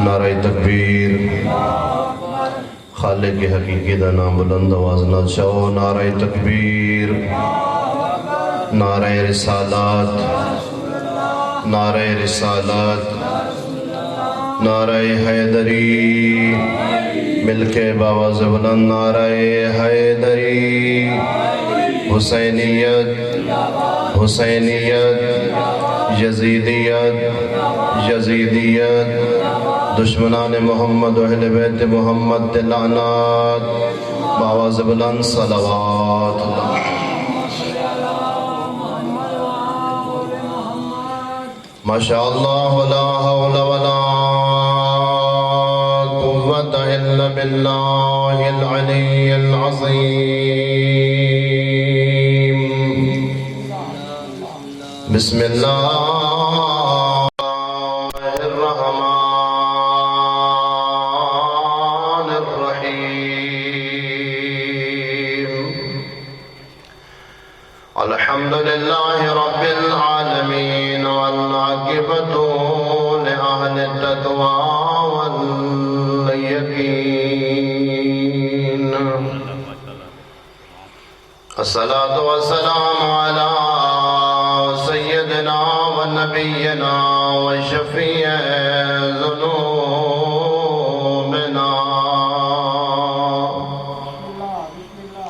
نعرہ تکبیر خالق حقیقی دا نام بلند آواز نہ چاہو نعرہ تکبیر نعرہ رسالات نعرہ رسالات نعرہ حیدری مل کے باواز بلند نعرہ حیدری حسینیت حسینیت یزیدیت یزیدیت دشمنان محمد و اہل بیت محمد لعنات باواز بلند صلوات ماشاءاللہ لا حول ولا قوة الا باللہ العلی العظیم بسم اللہ الرحمن الرحیم الحمد للہ رب العالمین والعاقبۃ لأہل التقوى واليقین الصلاة والسلام على سيدنا ونبينا وشفيع ذنوبنا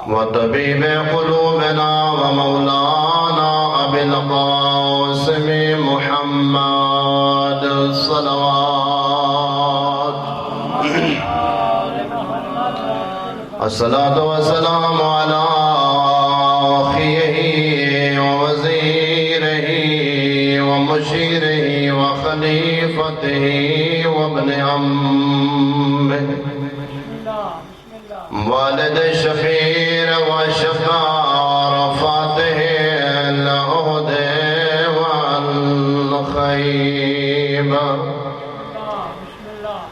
وطبيب قلوبنا ومولانا أبي القاسم محمد صلوات الصلاة والسلام على أخيه ووزيره ومشيره وخليفته وابن عمه والد الشفير وشفار فاته العهد والخيبة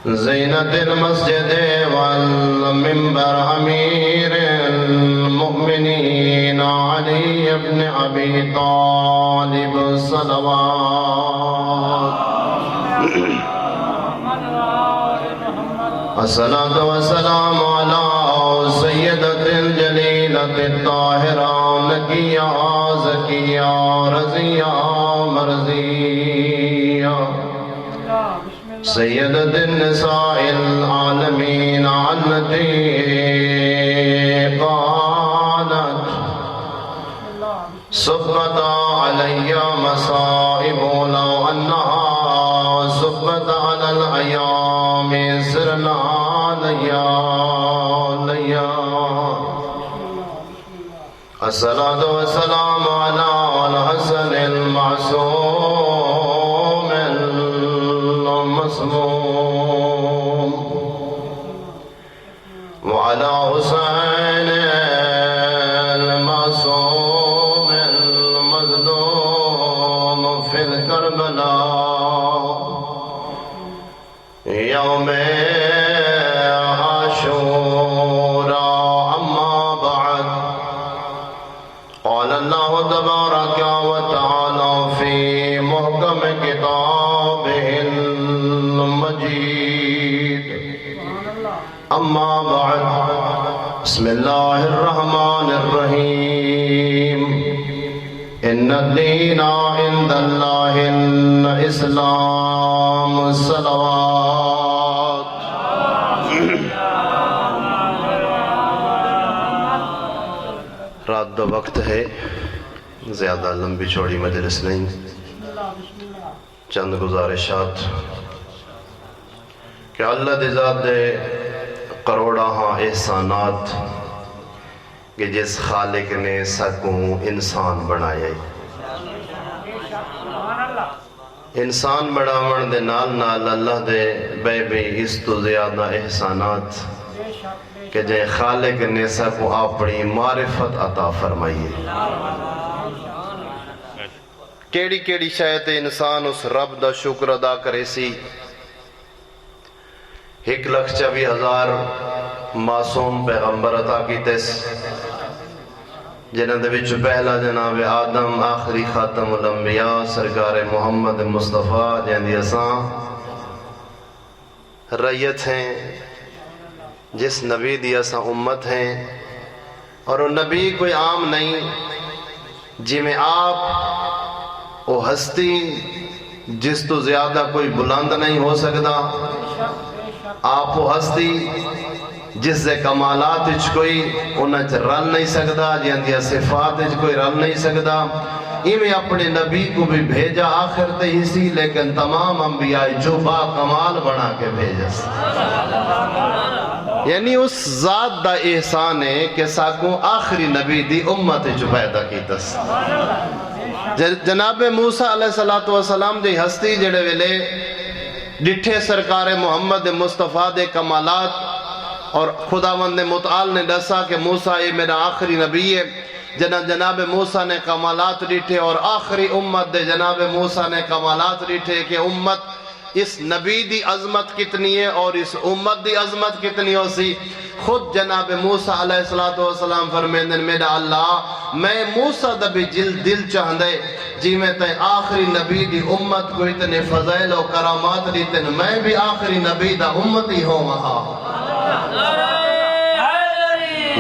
زينة المسجد والمنبر أمير المؤمنين علي بن أبي طالب صلوات الصلاة والسلام على سيدة الجليلة الطاهرة نقية زكية رزية مرزية سيدة النساء العالمين التي قالت صبت علي مصائب لو أنها صبت على الأيام سرنا ليا الصلاة والسلام على الحسن المعصوم المصموم وعلى حسين المعصوم المظلوم في الكربلاء يوم عاشوراء أما بعد قال الله تبارك وتعالى في محكم كتابه المجيد أما بعد بسم الله الرحمن الرحيم إن الدين عند الله الإسلام الصلوات رات دو وقت ہے زیادہ لمبی چوڑی مجلس نہیں چند گزارشات کہ اللہ دی ذات دے کروڑا ہاں احسانات کہ جس خالق نے سکوں انسان بنایا انسان بڑھاون دے نال نال اللہ دے بے بے اس تو زیادہ احسانات کہ جے خالق نے سکوں اپنی معرفت عطا فرمائیے کیڑی کیڑی شاید انسان اس رب دا شکر ادا کرے سی 1,24,000 معصوم پیغمبر عطا کیتے جنہاں دے وچ پہلا جناب آدم آخری خاتم الانبیاء سرکار محمد مصطفیٰ جہاں دی اساں ریت ہیں، جس نبی دی اساں امت ہیں، اور وہ نبی کوئی عام نہیں، جی میں آپ وہ ہستی جس تو زیادہ کوئی بلند نہیں ہو سکتا، آپ وہ ہستی جس دے کمالات اچ کوئی انہاں چ رل نہیں سکتا، جن دیا صفات اچ کوئی رل نہیں سکتا، میں اپنے نبی کو بھی بھیجا آخر تے ہی سی، لیکن تمام انبیاء جو با کمال بنا کے بھیجا سی۔ یعنی اس ذات دا احسان ہے کہ ساکوں آخری نبی دی امت جو پیدا کیتا سی۔ جناب موسیٰ علیہ السلام دی ہستی جڑے ویلے ڈٹھے سرکار محمد مصطفیٰ دے کمالات، اور خداوند متعال نے دسا کہ موسیٰ یہ میرا آخری نبی ہے، جناب موسیٰ نے کمالات ڈٹھے، اور آخری امت دے جناب موسیٰ نے کمالات ڈٹھے کہ امت اس نبی دی عظمت کتنی ہے اور اس امت دی عظمت کتنی ہو سی۔ خود جناب موسیٰ علیہ السلام فرمیندن میرا اللہ میں موسیٰ دا بھی دل چاہندے جی میں تے آخری نبی دی امت کو اتنے فضائل و کرامات دیتن، میں بھی آخری نبی دا امتی ہوں وہاں۔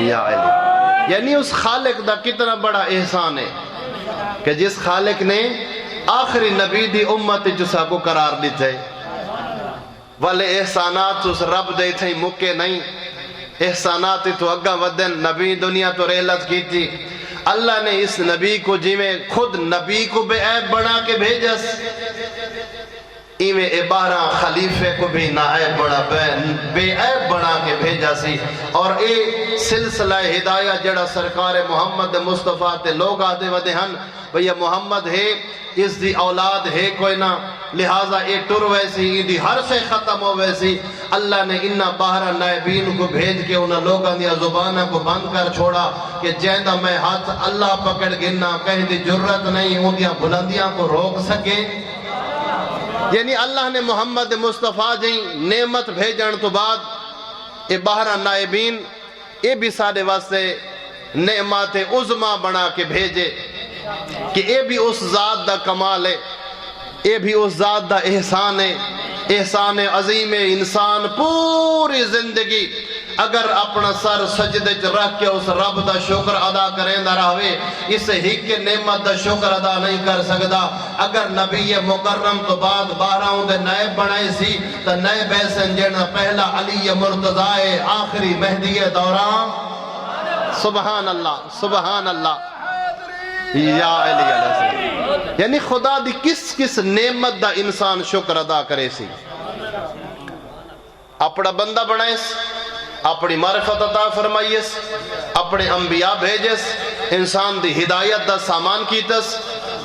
یا علی، یعنی اس خالق دا کتنا بڑا احسان ہے کہ جس خالق نے آخری نبی دی امت جسا کو قرار دیتے، والے احسانات اس رب دے تھے مکے نہیں، احسانات تو اگا ودن، نبی دنیا تو ریلت کی تھی، اللہ نے اس نبی کو جی میں خود نبی کو بے عیب بنا کے بھیجس، ایویں عبارہ خلیفے کو بھی نائب بڑا بے عیب بنا کے بھیجا سی، اور اے سلسلہ ہدایہ جڑا سرکار محمد مصطفیٰ تے لوگ آدھے ودے ہن بھئی محمد ہے، اس دی اولاد ہے کوئی نہ، لہٰذا اے ٹر ویسی دی ہر سے ختم ہو ویسی، اللہ نے انہا باہرہ نائبین کو بھیج کے انہا لوگاں دیا زبانہ کو بند کر چھوڑا کہ جیندہ میں ہاتھ اللہ پکڑ گننا کہیں دی جرت نہیں ہوں دیا بلندیاں کو روک سکے۔ یعنی اللہ نے محمد مصطفیٰ جی نعمت بھیجن تو بعد اے باہرہ نائبین اے بھی سارے واسطے نعمت عظمہ بنا کے بھیجے کہ اے بھی اس ذات دا کمال ہے، اے بھی اس ذات دا احسان ہے، احسان عظیم انسان پوری زندگی اگر اپنا سر سجدے چ رکھ کے اس رب دا شکر ادا کریں دا رہوے، اس ہک نعمت دا شکر ادا نہیں کر سکتا۔ اگر نبی مکرم تو بعد 12 دے نائب بنائے سی تو نائب ایسن جینا پہلا علی مرتضی آخری مہدی دوران، سبحان اللہ سبحان اللہ، یا علی علیہ، یعنی خدا دی کس نعمت دا انسان شکر ادا کرے سی۔ اپنا بندہ بنائیس، اپنی معرفت عطا فرمائیس، اپنے انبیاء بھیجس، انسان دی ہدایت دا سامان کیتس،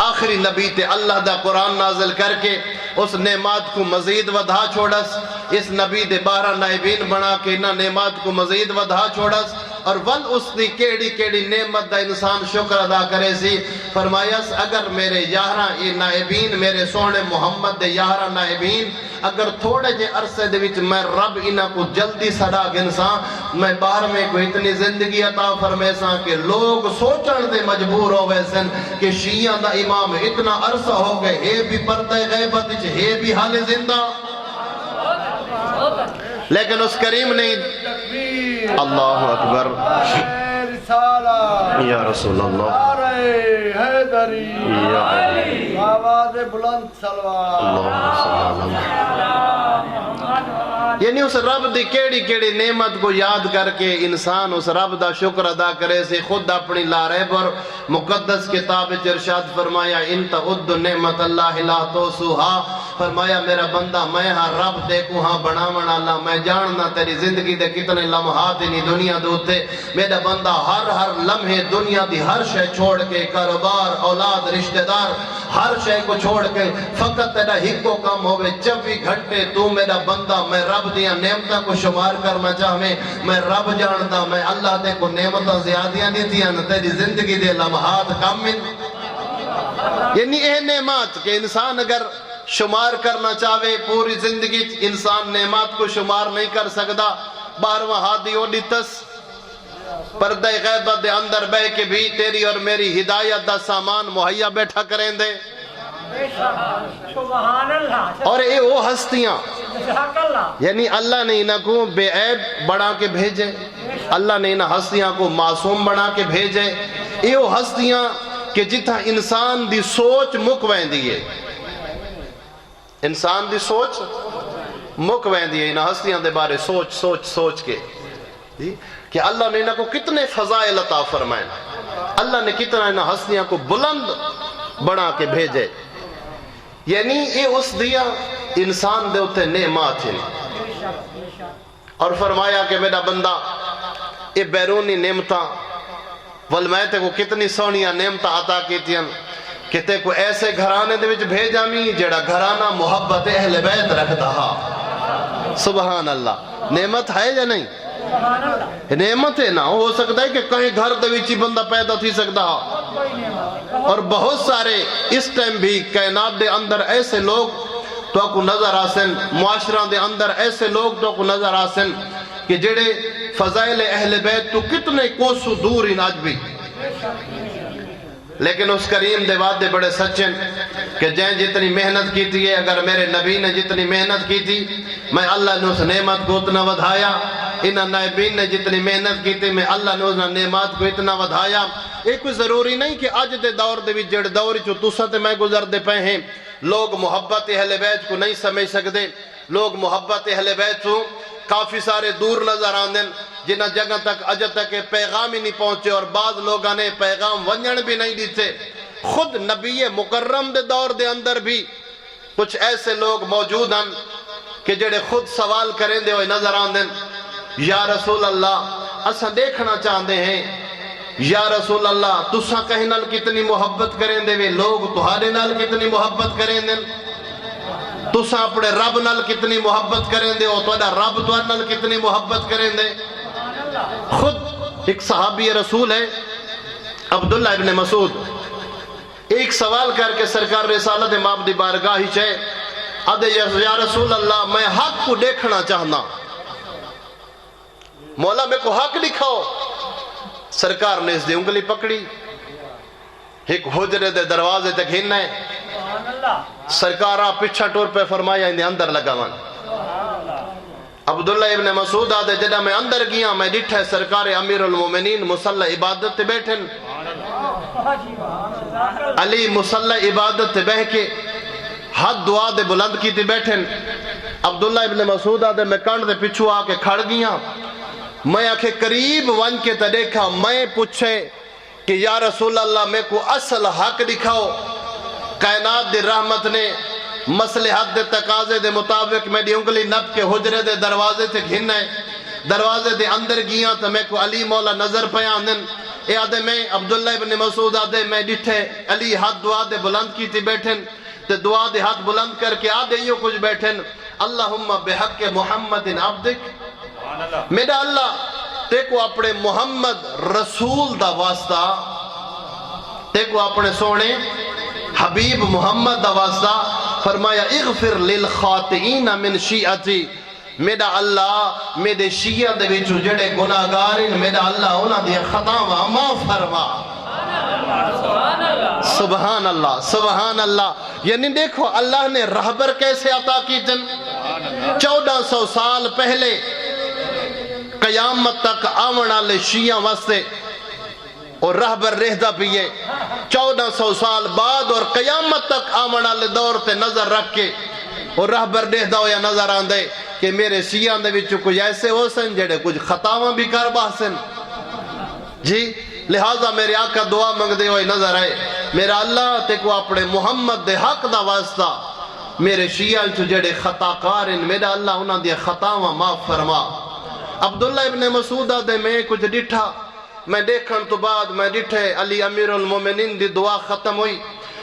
آخری نبی تے اللہ دا قرآن نازل کر کے اس نعمات کو مزید ودھا چھوڑس، اس نبی دے 12 نائبین بنا کے انہا نعمات کو مزید ودھا چھوڑس، اور ول اس دی کیڑی نعمت دا انسان شکر ادا کرے سی۔ فرمایس اگر میرے 11 نائبین میرے سونے محمد دے 11 نائبین اگر تھوڑے جے عرصے دے وچ میں رب انہاں کو جلدی سڑا گنساں، میں باہر میں کوئی اتنی زندگی عطا فرمیساں کہ لوگ سوچن دے مجبور ہو ویسن کہ شیعہ دا امام اتنا عرصہ ہو گئے، ہے بھی پردہ غیبت وچ ہے بھی حال زندہ، لیکن اس کریم نے اللہ اکبر یا رسول اللہ یا علی آواز بلند صلوات اللہ صلی یعنی اس رب دی کیڑی نعمت کو یاد کر کے انسان اس رب دا شکر ادا کرے سے خود اپنی لاریب اور مقدس کتاب ارشاد فرمایا ان تعد نعمت اللہ لا تحصوها، فرمایا میرا بندہ میں ہاں رب دیکھوں ہاں بناون اللہ، میں جاننا تیری زندگی دے کتنے لمحات نہیں دنیا دوتے، میرا بندہ ہر لمحے دنیا دی ہر شے چھوڑ کے کاروبار اولاد رشتہ دار ہر شے کو چھوڑ کے فقط تیرا ہکو کم ہوئے 24 گھنٹے تو میرا بندہ میں رب دیا نعمتہ کو شمار کرنا چاہویں، میں رب جانتا میں اللہ دے کو نعمتہ زیادیاں دیتی ہیں تیری زندگی دے لمحات کم ہیں۔ یعنی اے نعمات کہ انسان اگر شمار کرنا چاہے پوری زندگی انسان نعمات کو شمار نہیں کر سکتا، 12واں ہادی اوڈیتس پردہ غیبت دے اندر بے کے بھی تیری اور میری ہدایت دا سامان مہیا بیٹھا کریں دے، اور اے وہ ہستیاں یعنی اللہ نے انہاں کو بے عیب بنا کے بھیجے، اللہ نے انہاں ہستیاں کو معصوم بنا کے بھیجے۔ یہ ہستیاں کہ جتھا انسان دی سوچ مک ویندی ہے، انسان دی سوچ مک ویندی ہے انہاں ہستیاں دے بارے سوچ کے کہ اللہ نے انہاں کو کتنے فضائل عطا فرمائے، اللہ نے کتنا انہاں ہستیاں کو بلند بنا کے بھیجے۔ یعنی یہ اس دیا انسان دے ہوتے نعمات ہیں، اور فرمایا کہ میرا بندہ یہ بیرونی نعمتاں میں تے کو کتنی سونیاں نعمتاں عطا کیتی ہیں کہ تے کو ایسے گھرانے دے وچ بھیجا می جڑا گھرانہ محبت اہل بیت رکھدا ہا۔ سبحان اللہ، نعمت ہے یا نہیں؟ نعمت ہے نا، ہو سکتا ہے کہ کہیں گھر دے وچ ہی بندہ پیدا تھی سکتا ہا، اور بہت سارے اس ٹائم بھی کائنات دے اندر ایسے لوگ تو کو نظر آسن، معاشرہ دے اندر ایسے لوگ تو کو نظر آسن کہ جڑے فضائل اہل بیت تو کتنے کوسو دور ان آج بھی، لیکن اس کریم دے وعدے بڑے سچن کہ جائیں جتنی محنت کی تھی، اگر میرے نبی نے جتنی محنت کی تھی میں اللہ نے اس نعمت کو اتنا ودھایا، انہاں نائبین نے جتنی محنت کی تھی میں اللہ نے اس نعمت کو اتنا ودھایا۔ یہ کوئی ضروری نہیں کہ آج دے دور دے بھی جڑ دور چو تُسا تے میں گزر دے پہ ہیں لوگ محبت اہل بیت کو نہیں سمجھ سکتے، لوگ محبت اہل بیت کو کافی سارے دور نظر آندن جنہ جگہ تک اج تک پیغام ہی نہیں پہنچے، اور بعض لوگاں نے پیغام ونجن بھی نہیں دیتے۔ خود نبی مکرم دے دور دے اندر بھی کچھ ایسے لوگ موجود ہیں کہ جڑے خود سوال کریں دے ہوئے نظر آندن، یا رسول اللہ اسا دیکھنا چاہتے ہیں، یا رسول اللہ تساں کہیں نال کتنی محبت کریں دے وے، لوگ تہارے نال کتنی محبت کریں دے، تساں اپنے رب نال کتنی محبت کریں دے، اور تہاڈا رب تہاڈے نال کتنی محبت کریں دے۔ خود ایک صحابی رسول ہے عبداللہ ابن مسعود، ایک سوال کر کے سرکار رسالت ماب دی بارگاہ ہی چھے، ادھے یا رسول اللہ میں حق کو دیکھنا چاہنا، مولا میں کو حق دکھاؤ۔ سرکار نے اس دی انگلی پکڑی، ایک حجرے دے دروازے تک ہننے، سرکارہ پچھا ٹور پہ فرمایا اندے اندر لگا من۔ عبداللہ ابن مسعود آدھے جدہ میں اندر گیا میں ڈٹھے سرکار امیر المومنین مصلی عبادت تے بیٹھن، علی مصلی عبادت تے بہ کے حد دعا دے بلند کی تے بیٹھن۔ عبداللہ ابن مسعود آدھے میں کانڈ دے پچھو آ کے کھڑ گیا، میں آکھے قریب ون کے تے دیکھا، میں پوچھے کہ یا رسول اللہ میں کو اصل حق دکھاؤ۔ کائنات دی رحمت نے مصلحت دے تقاضے دے مطابق میں دی انگلی نب کے حجرے دے دروازے تھے گھننے، دروازے دے اندر گیا تو میں کو علی مولا نظر پہ آندن۔ اے آدھے میں عبداللہ ابن مسعود آدھے میں ڈٹھے علی ہاتھ دعا دے بلند کی تھی بیٹھن، تے دعا دے ہاتھ بلند کر کے آدھے یوں کچھ بیٹھن، اللہم بحق محمد عبدک، میرا اللہ تے کو اپنے محمد رسول دا واسطہ، تے کو اپنے سونے حبیب محمد دا واسطہ فرمایا اغفر للخاطئین من شیعتی، میرا اللہ میرے شیعہ دے وچوں جڑے گناہگارن میرا اللہ انہاں دی خطاواں معاف فرما۔ سبحان اللہ سبحان اللہ۔ یعنی دیکھو اللہ نے رہبر کیسے عطا کی تن، 1400 سال پہلے قیامت تک آونا لے شیعہ واسطے اور رہبر رہدہ پیئے، 1400 سال بعد اور قیامت تک آونا لے دور تے نظر رکھ کے اور رہبر رہدہ ہویا نظر آندے کہ میرے شیعہ دے وچوں کچھ ایسے ہو سن جڑے کچھ خطاواں بھی کر باسن جی، لہٰذا میرے آقا دعا منگ دے ہوئے نظر آئے، میرا اللہ تے کو اپنے محمد دے حق دا واسطہ میرے شیعہ چو جڑے خطا کارن میرا اللہ انہاں دے خطاواں معاف فرما۔ عبداللہ ابن مسعود دے میں کچھ ڈٹھا، میں دیکھن تو بعد میں ڈٹھے علی امیر المومنین دی دعا ختم ہوئی،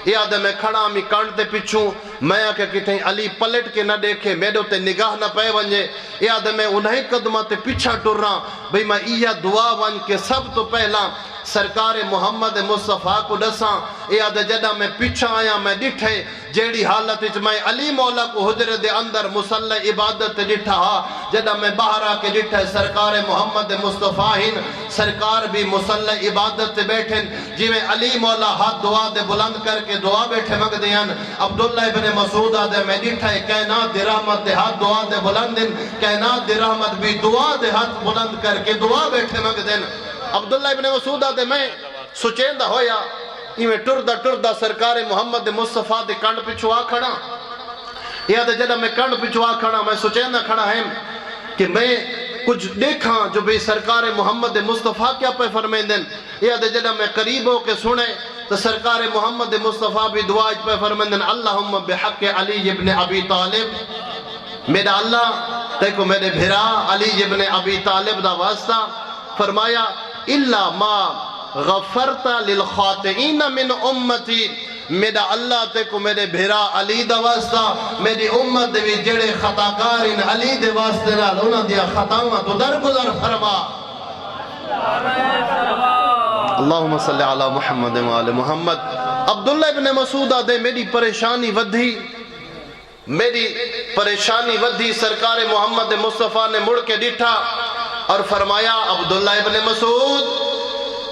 یاد میں کھڑا میں کانٹ تے پچھوں، میں آکے کتیں علی پلٹ کے نہ دیکھے میرے تے نگاہ نہ پہ ونجے، یاد میں انہیں قدمہ تے پچھا ٹر رہا بھئی میں یہ دعا ون کے سب تو پہلا سرکار محمد مصطفیٰ کو ڈساں یہ آدھے جدہ میں پیچھا آیا میں ڈٹھے جیڑی حالت اچ میں علی مولا کو حجر دے اندر مسلح عبادت ڈٹھا ہا جدہ میں باہر آ کے ڈٹھے سرکار محمد مصطفیٰ ہن سرکار بھی مسلح عبادت تے بیٹھن جی میں علی مولا ہاتھ دعا دے بلند کر کے دعا بیٹھے مگ دیان عبداللہ ابن مسعود آدھے میں ڈٹھے کائنات دی رحمت دے ہاتھ دعا دے بلندن کائنات دی رحمت بھی دعا دے ہاتھ بلند کر کے دعا بیٹھے مگ دین عبداللہ ابن مسعود آدھے میں سچیندہ ہویا میں ٹردہ سرکار محمد مصطفیٰ دے کنڈ پچھوا کھڑا یہ دے جدہ میں کنڈ پچھوا کھڑا میں سچیندہ کھڑا ہے کہ میں کچھ دیکھا جو بھی سرکار محمد مصطفیٰ کیا پہ فرمین دن یہ دے جدہ میں قریب ہو کے سنے تو سرکار محمد مصطفیٰ بھی دعا پہ فرمین دن اللہم بحق علی ابن ابی طالب میرا اللہ دیکھو میرے بھرا علی ابن ابی طالب دا واسطہ فرمایا اللہ ما غفرت للخاطئین من امتی میرا اللہ تے کو میرے بھیرا علی دا واسطہ میری امت دے جڑے خطاکارین علی دے واسطے نال انہاں دیا خطاواں تو درگزر فرما اللہم صلی علی محمد و آل محمد عبداللہ ابن مسعود دے میری پریشانی ودھی سرکار محمد مصطفیٰ نے مڑ کے ڈٹھا اور فرمایا عبداللہ ابن مسعود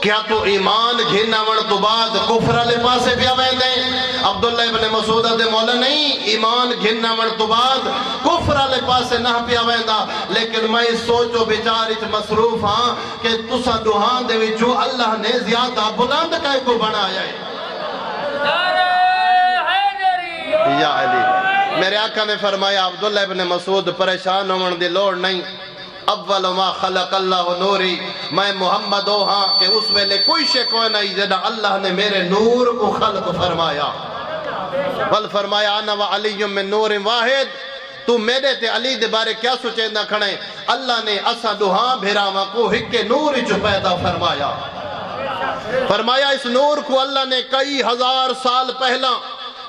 کیا تو ایمان گھننا من تو بعد کفر علی پاسے پیا ویندے عبداللہ ابن مسعود دے مولا نہیں ایمان گھننا من تو بعد کفر علی پاسے نہ پیا ویندا لیکن میں سوچو بیچارچ مصروف ہاں کہ تسا دوہان دے جو اللہ نے زیادہ بلند کہے کو بنایا ہے یا علی میرے آقا نے فرمایا عبداللہ ابن مسعود پریشان ہونے دی لوڑ نہیں اول ما خلق اللہ نوری میں محمد ہوں ہاں کہ اس ویلے کوئی شے کوئی نہیں جدہ اللہ نے میرے نور کو خلق فرمایا بل فرمایا انا و علی من نور واحد تو میرے تے علی دے بارے کیا سوچے نہ کھڑے اللہ نے اسا دوہاں بھیراما کو ہکے نور جو پیدا فرمایا اس نور کو اللہ نے کئی ہزار سال پہلا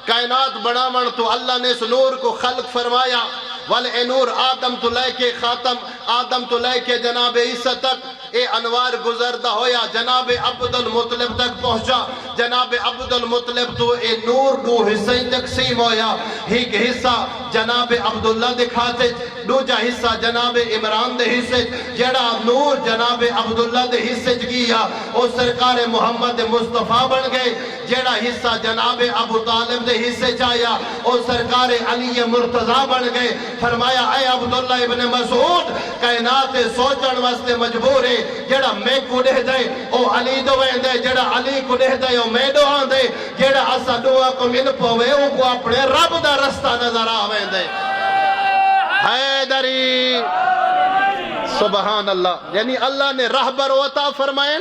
کائنات بنامن تو اللہ نے اس نور کو خلق فرمایا والے نور آدم تو لے کے خاتم آدم تو لے کے جناب عیسیٰ تک اے انوار گزردہ ہویا جناب عبد المطلب تک پہنچا جناب عبد المطلب تو اے نور دو حصہ تقسیم ہویا ایک حصہ جناب عبداللہ دکھاتے دوجا حصہ جناب عمران دے حصے جڑا نور جناب عبداللہ دے حصے گیا او سرکار محمد مصطفیٰ بن گئے جڑا حصہ جناب ابو طالب دے حصے چاہیا او سرکار علی مرتضی بن گئے فرمایا اے عبداللہ ابن مسعود کائنات سوچن واسطے مجبور ہے جڑا میں کو دے دے او علی دوئیں دے جڑا علی کو دے دے او میں دوہاں دے جڑا اسا دعا کو من پوے او کو اپنے رب دا رستہ نظر آویں دے حیدری سبحان اللہ یعنی اللہ نے رہبر عطا فرمائیں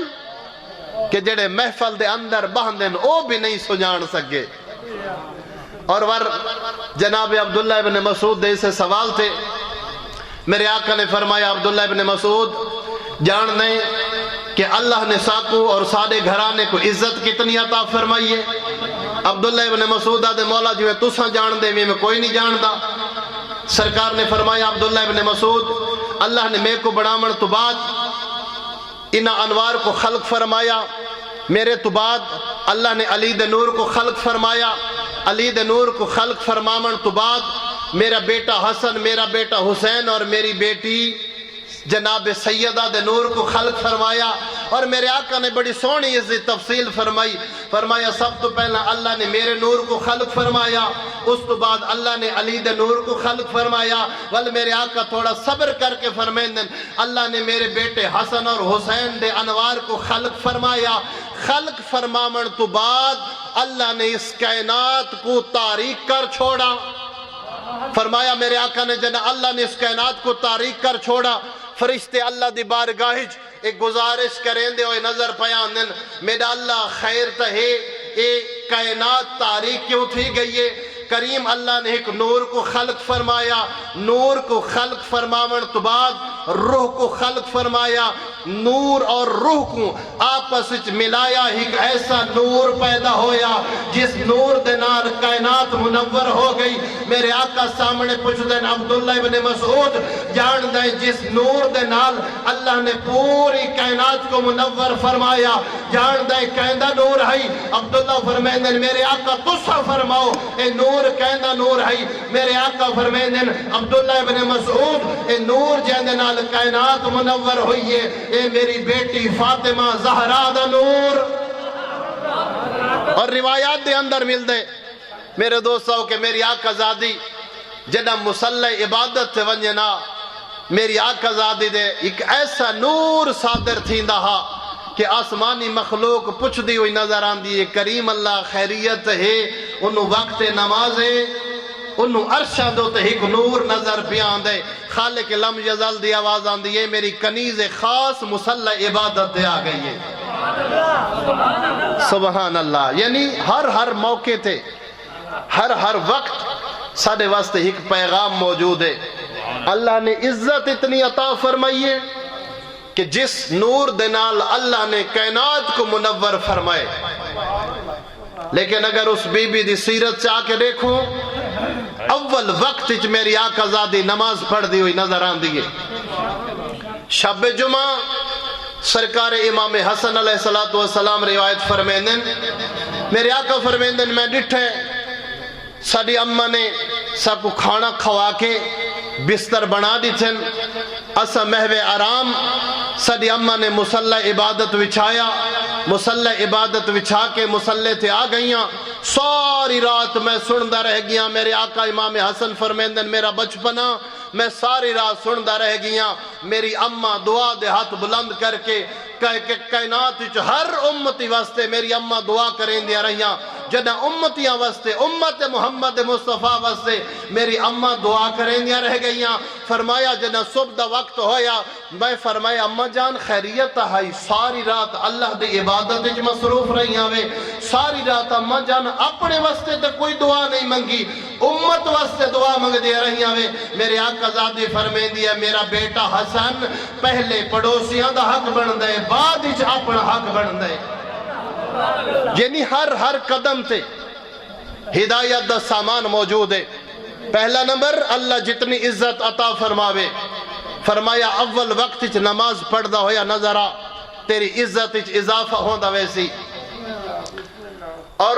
کہ جڑے محفل دے اندر بہندن او بھی نہیں سجان سکے اور جناب عبداللہ ابن مسعود دے سے سوال تھے میرے آقا نے فرمایا عبداللہ ابن مسعود جان دیں کہ اللہ نے ساکو اور سادے گھرانے کو عزت کتنی عطا فرمائی ہے عبداللہ ابن مسعود دے مولا جو ہے تسا جان دے میں کوئی نہیں جان دا سرکار نے فرمایا عبداللہ ابن مسعود اللہ نے میں کو بڑامن تو بعد انہ انوار کو خلق فرمایا میرے تو بعد اللہ نے علی دے نور کو خلق فرمایا علی دے نور کو خلق فرمامن تو بعد میرا بیٹا حسن میرا بیٹا حسین اور میری بیٹی جناب سیدہ دے نور کو خلق فرمایا اور میرے آقا نے بڑی سونی اس تفصیل فرمایا سب تو پہلا اللہ نے میرے نور کو خلق فرمایا اس تو بعد اللہ نے علی دے نور کو خلق فرمایا ول میرے آقا تھوڑا صبر کر کے فرمائیں اللہ نے میرے بیٹے حسن اور حسین دے انوار کو خلق فرمایا خلق فرمامن تو بعد اللہ نے اس کائنات کو تاریک کر چھوڑا فرمایا میرے آقا نے جنہ اللہ نے اس کائنات کو تاریک کر چھوڑا فرشتے اللہ دی بارگاہج ایک گزارش کریں دے ہوئے نظر پیان دن میرا اللہ خیر تہے اے کائنات تاریک کیوں تھی گئی ہے کریم اللہ نے ایک نور کو خلق فرمایا نور کو خلق فرماون تو بعد روح کو خلق فرمایا نور اور روح کو آپس وچ ملایا ایک ایسا نور پیدا ہویا جس نور دے نال کائنات منور ہو گئی. میرے آقا سامنے پوچھ دیں عبداللہ ابن مسعود جان دیں جس نور دے نال اللہ نے پوری کائنات کو منور فرمایا جان دیں کہندہ نور ہے. عبداللہ فرمائیں دیں میرے آقا تسا فرماؤ اے نور کہندہ نور ہے. میرے آقا فرمائیں دیں عبداللہ ابن مسعود اے نور جہندے نال کائنات منور ہوئی ہے اے میری بیٹی فاطمہ زہرا دا نور. اور روایات دے اندر مل دے میرے دوستوں کہ میری آقا زادی جنہ مسلح عبادت تھے ونجنا میری آقا زادی دے ایک ایسا نور صادر تھی دہا کہ آسمانی مخلوق پچھ دی ہوئی نظر آن دیئے کریم اللہ خیریت ہے انہوں وقت نماز ہے انہوں عرشہ دو تے ایک نور نظر پیان دے خالق لم یزل دی آواز آن دیئے میری کنیز خاص مسلح عبادت دے آ گئی ہے. سبحان اللہ. یعنی ہر موقع تھے ہر وقت ساڑھے واسطے ایک پیغام موجود ہے. اللہ نے عزت اتنی عطا فرمائی ہے کہ جس نور دنال اللہ نے کائنات کو منور فرمائے. لیکن اگر اس بی بی دی سیرت چاہ کے دیکھوں اول وقت میری آقا زادی نماز پڑھ دی ہوئی نظر آن دیئے. شب جمعہ سرکار امام حسن علیہ السلام روایت فرمیندن میرے آقا فرمیندن میں ڈٹھے ساڑی اممہ نے سب کو کھانا کھوا کے بستر بنا دی تھن اسا محو آرام ساڑی اممہ نے مسلح عبادت وچھایا مسلح عبادت وچھا کے مسلح تھے آ گئیاں ساری رات میں سندہ رہ گیا. میرے آقا امام حسن فرمیندن میرا بچپنا میں ساری رات سندہ رہ گیا. میری اممہ دعا دے ہاتھ بلند کر کے کہ کائنات ہر امتی واسطے میری اممہ دعا کریں دیا رہیاں جنہ امتیاں واسطے امت محمد مصطفیٰ واسطے میری اممہ دعا کریں دیا رہ گئیاں. فرمایا جنہ صبح دا وقت ہویا میں فرمایا اممہ جان خیریت ہے ساری رات اللہ دی عبادت اچ مصروف رہیاں وے ساری رات اممہ جان اپنے واسطے تے کوئی دعا نہیں منگی امت واسطے دعا منگ دیا رہیاں وے. میرے آقا زادی فرمین دیا میرا بیٹا حسن پہلے پڑوسیاں دا حق بن دے بعد اچ اپنا حق بن دے. یعنی ہر قدم تے ہدایت دا سامان موجود ہے. پہلا نمبر اللہ جتنی عزت عطا فرماوے فرمایا اول وقت اچ نماز پڑھ دا ہویا نظرہ تیری عزت اچ اضافہ ہوں دا ویسی. اور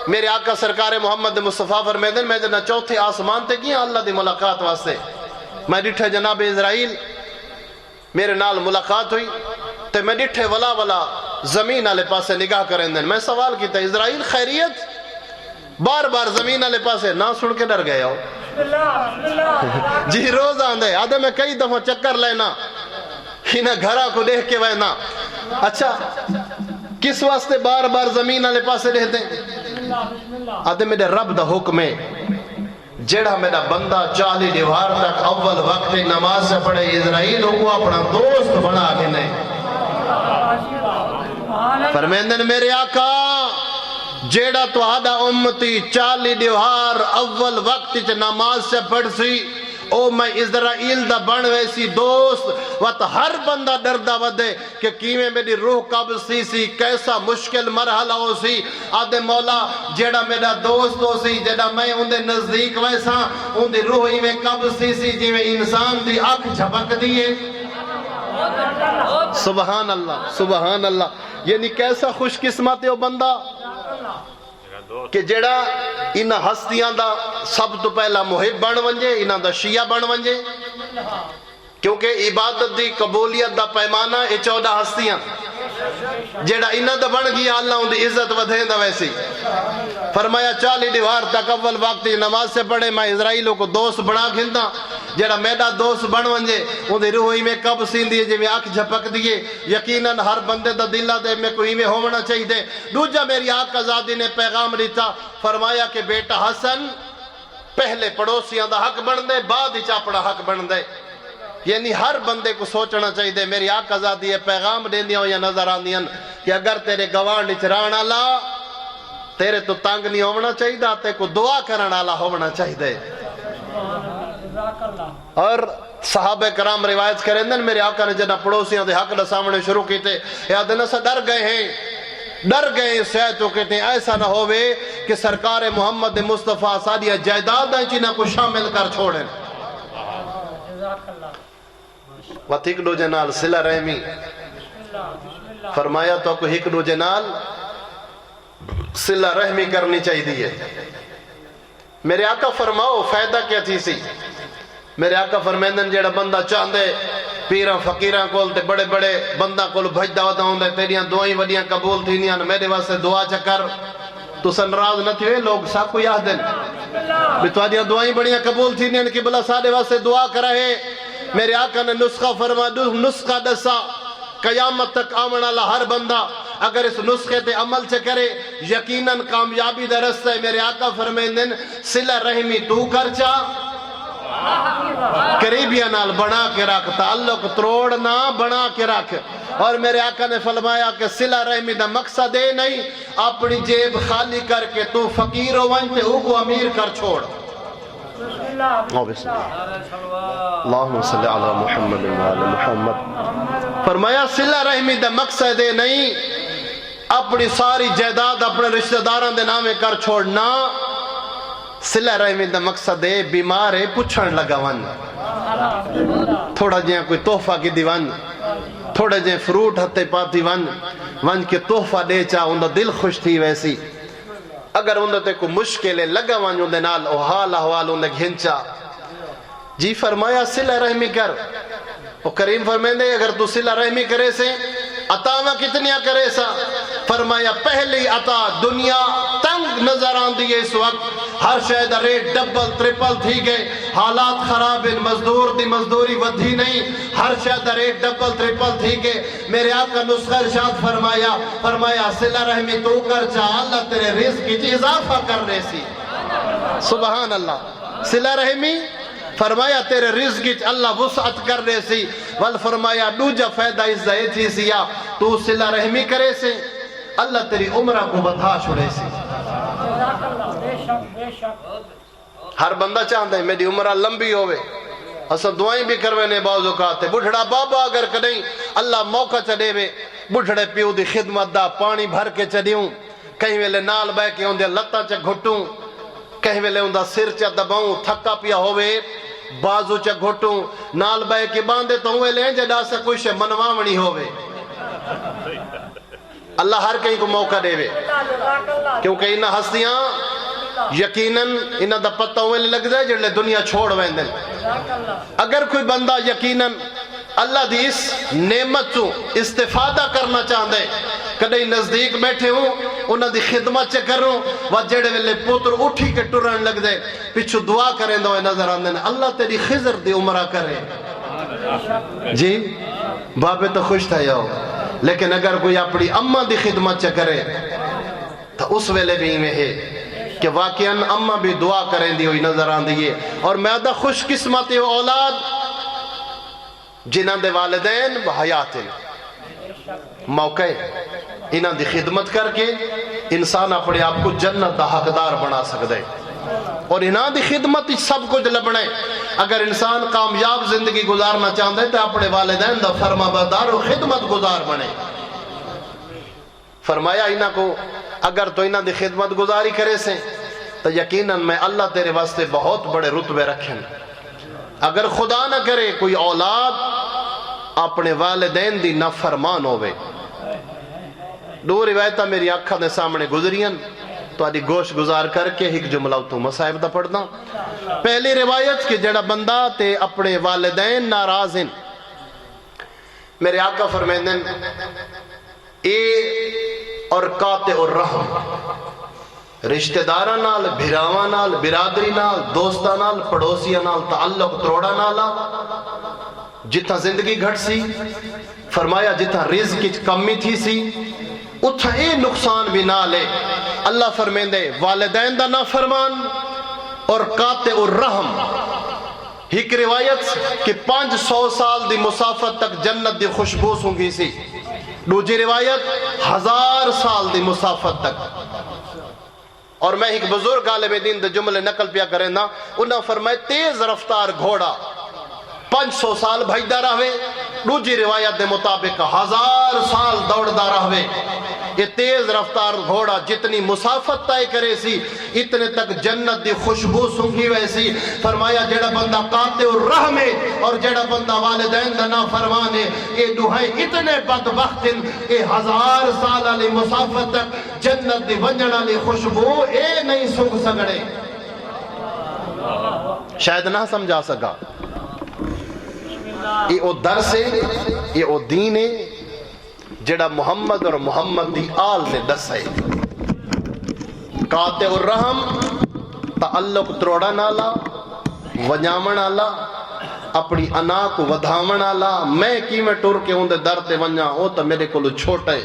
میرے آقا سرکار محمد مصطفیٰ فرمیدن میں جنہ چوتھے آسمان تے گیا اللہ دی ملاقات واسطے میں ڈٹھے جناب اسرائیل میرے نال ملاقات ہوئی تے میں ڈٹھے ولا زمین آلے پاسے نگاہ کریں دن میں سوال کیتا اسرائیل خیریت بار زمین آلے پاسے نہ سن کے ڈر گئے ہو جی روز آندے آدھے میں کئی دفعہ چکر لینا ہی گھرہ کو دیکھ کے وینا. اچھا کس واسطے بار زمین آلے پاسے رہتے آدھے میرے رب دا حکم ہے جیڑا میرا بندہ 40 دیوار تک اول وقت نماز سے پڑھے اسرائیل کو اپنا دوست بنا کے نہیں. فرمیندن میرے آقا جیڑا تو آدھا امتی 40 دیوار اول وقت نماز سے پڑھ سی او میں اسرائیل دا بن ویسی دوست وقت ہر بندہ ڈردہ ودے کہ کیویں میری روح کب سی کیسا مشکل مرحلہ ہو سی. آدھے مولا جیڑا میرا دوست ہو سی جیڑا میں اندے نزدیک ویسا اندے روح ہی میں کب سی جی میں انسان دی آنکھ جھپک دیئے. سبحان اللہ سبحان اللہ. یعنی کیسا خوش قسمت ہے وہ بندہ کہ جڑا انہا ہستیاں دا سب تو پہلا محب بن ونجے انہا دا شیعہ بن ونجے کیونکہ عبادت دی قبولیت دا پیمانہ 14 ہستیاں جیڑا انہا دا بن گیا اللہ ان دی عزت ودھیں دا ویسی. فرمایا 40 دیوار تک اول وقت نماز سے پڑھے میں اسرائیلوں کو دوست بنا کھندا جیڑا میرا دوست بن ونجے ان دی روحی میں کب سین دیئے جی میں آنکھ جھپک دیئے. یقیناً ہر بندے دا دلہ دے میں کوئی میں ہونا چاہیے دے. دوجہ میری آقا زادی نے پیغام دیتا فرمایا کہ بیٹا حسن پہلے پڑوسیاں دا حق بن دے بعد ہی اپنا حق بن دے. یعنی ہر بندے کو سوچنا چاہیے دے. میری آقا زادی یہ پیغام دیں دیاں یا نظر آن دیاں کہ اگر تیرے گوان نچران اللہ تیرے تو تنگ نہیں ہونا چاہیے دا تے کو دعا کرن اللہ ہونا چاہیے دے. اور صحابہ کرام روایت کریں دن میرے آقا نے جنہ پڑوسیاں دے حق نہ سامنے شروع کیتے یاد نہ سا ڈر گئے ہیں سہ چکے تھے ایسا نہ ہوئے کہ سرکار محمد مصطفیٰ سادیہ جائیدادیں چینہ کو شامل کر چھوڑیں وَتِک دو جنال صلہ رحمی فرمایا تو کو ہک دو جنال صلہ رحمی کرنی چاہی دیئے میرے آقا فرماؤ فائدہ کیا تھی سی میرے آقا فرمیندن جیڑا بندہ چاندے پیران فقیران کول تے بڑے بڑے بندہ کول بھجدہ ہوتا ہوں دے تیریاں دعائیں وڈیاں قبول تھینیاں میرے واسطے دعا چکر تو سنراز نہ تھے لوگ سب کو یاد دیں بھی تو آدیاں دعائیں بڑیاں قبول تھینیاں کہ بلا سارے واسطے دعا کرے میرے آقا نے نسخہ فرما نسخہ دسا قیامت تک آمنا اللہ ہر بندہ اگر اس نسخے تے عمل سے کرے یقیناً کامیابی دا رستہ ہے میرے آقا فرمیندن صلہ رحمی تو کر چا قریبیاں نال بنا کے رکھ تعلق تروڑنا بنا کے رکھ اور میرے آقا نے فرمایا کہ صلہ رحمی دا مقصد ہے نہیں اپنی جیب خالی کر کے تو فقیر ہو ونتے او کو امیر کر چھوڑ اللہم صلی علی محمد وعلی محمد فرمایا صلہ رحمی دا مقصد ہے نہیں اپنی ساری جائیداد اپنے رشتہ داران دے نامے کر چھوڑنا صلہ رحمی دا مقصد ہے بیمار ہے پچھن لگا ون تھوڑا جہاں کوئی تحفہ کی دیوان تھوڑا جہاں فروٹ ہتے پاتی ون کے تحفہ دے چاہ اندھا دل خوش تھی ویسی اگر اندھا تے کوئی مشکلیں لگا ون اندھے نال او حال احوال اندھے گھنچا جی فرمایا صلہ رحمی کر وہ کریم فرمیندے اگر تو صلہ رحمی کرے سے عطاوہ کتنیا کرے سا فرمایا پہلی عطا دنیا تنگ نظر آن دیئے اس وقت ہر شاید ریٹ ڈبل ترپل تھی گئے حالات خراب ان مزدور دی مزدوری ودھی نہیں ہر شاید ریٹ ڈبل ترپل تھی گئے میرے آقا نسخہ ارشاد فرمایا صلہ رحمی تو کر چاہ اللہ تیرے رزق کی اضافہ کرنے سی سبحان اللہ صلہ رحمی فرمایا تیرے رزق اللہ وسعت کرنے سی ول فرمایا دوجا فائدہ اس دائے تھی سیا تو صلہ رحمی کرے سے اللہ تیری عمرہ کو بڑھا چھوڑے سی ہر بندہ چاہتا ہے میری عمرہ لمبی ہوئے اسا دعائیں بھی کروینے بعض اوقات ہے بڑھڑا بابا اگر کدیں اللہ موقع چڑے وے بڑھڑے پیو دی خدمت دا پانی بھر کے چڑیوں کہیں ویلے نال بے کے ہوندے لتاں چا گھٹوں کہیں ویلے ہوندہ سر چا دباؤں تھکا پیا ہوئے بازو چا گھٹوں نال بے کے باندے تو ہوئے لیں جدا سے کوئی شے منواونی ہوئے اللہ ہر کہیں کو موقع دے وے کیونکہ انہا ہستیاں یقیناً انہا دا پتہ ہوئے لگ جائے جڑلے دنیا چھوڑ ویندن اگر کوئی بندہ یقیناً اللہ دی اس نعمت تو استفادہ کرنا چاہتا ہے کدھیں نزدیک بیٹھے ہوں انہاں دی خدمت چے کروں وہ جڑے ویلے پوتر اٹھی کے ٹرن لگ دے پچھو دعا کریں دو نظر آندے اللہ تیری خضر دی عمرہ کرے جی بابے تو خوش تھا یاو لیکن اگر کوئی اپنی اماں دی خدمت چے کرے تو اس ویلے بھی میں ہے کہ واقعاً اماں بھی دعا کریں دی ہوئی نظر آن دیئے اور میں دا خوش قسمتی اولاد جنہاں دے والدین و حیات موقع انہاں دی خدمت کر کے انسان اپنے آپ کو جنت دا حقدار بنا سکتا ہے اور انہاں دی خدمت سب کچھ لبنے اگر انسان کامیاب زندگی گزارنا چاہتا ہے تو اپنے والدین دا فرما بردار و خدمت گزار بنے فرمایا انہاں کو اگر تو انہاں دی خدمت گزاری کرے سے تو یقیناً میں اللہ تیرے واسطے بہت بڑے رتبے رکھیں اگر خدا نہ کرے کوئی اولاد اپنے والدین دی نافرمان ہوئے دو روایتہ میری آنکھاں دے سامنے گزرین تو آدھی گوش گزار کر کے ایک جملہ تو مصائب دا پڑھنا پہلی روایت کہ جڑا بندہ تے اپنے والدین ناراض ہیں میرے آقا فرمیندن اے اور قاطع الرحم رشتہ داراں نال بھراواں نال برادری نال دوستاں نال پڑوسیاں نال تعلق تروڑا نالا جتنا زندگی گھٹ سی فرمایا جتنا رزق کی کمی تھی سی اتھا اے نقصان بھی نہ لے اللہ فرمیندے والدین دا نافرمان اور قاطع الرحم ایک روایت کہ 500 سال دی مسافت تک جنت دی خوشبو سونگی سی دوسری روایت 1000 سال دی مسافت تک اور میں ایک بزرگ عالم دین دے جملے نقل پیا کریں نا انہاں فرمائے تیز رفتار گھوڑا 500 سال بھجدا رہے، دوجی روایت دے مطابق 1000 سال دوڑدا رہے۔ یہ تیز رفتار گھوڑا جتنی مسافت طے کرے سی اتنے تک جنت دی خوشبو سونگھی ویسی۔ فرمایا جڑا بندہ قاطع الرحم ہے اور جڑا بندہ والدین دا نافرمان ہے، یہ دوہے اتنے بدبخت ہیں، یہ 1000 سال علی مسافت تک جنت دی ونجن علی خوشبو اے نہیں سونگ سکڑے۔ شاید نہ سمجھا سکا۔ یہ او درس ہے، یہ او دین ہے جڑا محمد اور محمد دی آل نے دس ہے۔ قاطع الرحم تعلق تروڑا نالا، ونیامن آلا، اپنی انا کو ودھامن آلا۔ میں کی میں ٹور کے ہوندے در تے ونیا، او تا میرے کولو چھوٹا ہے،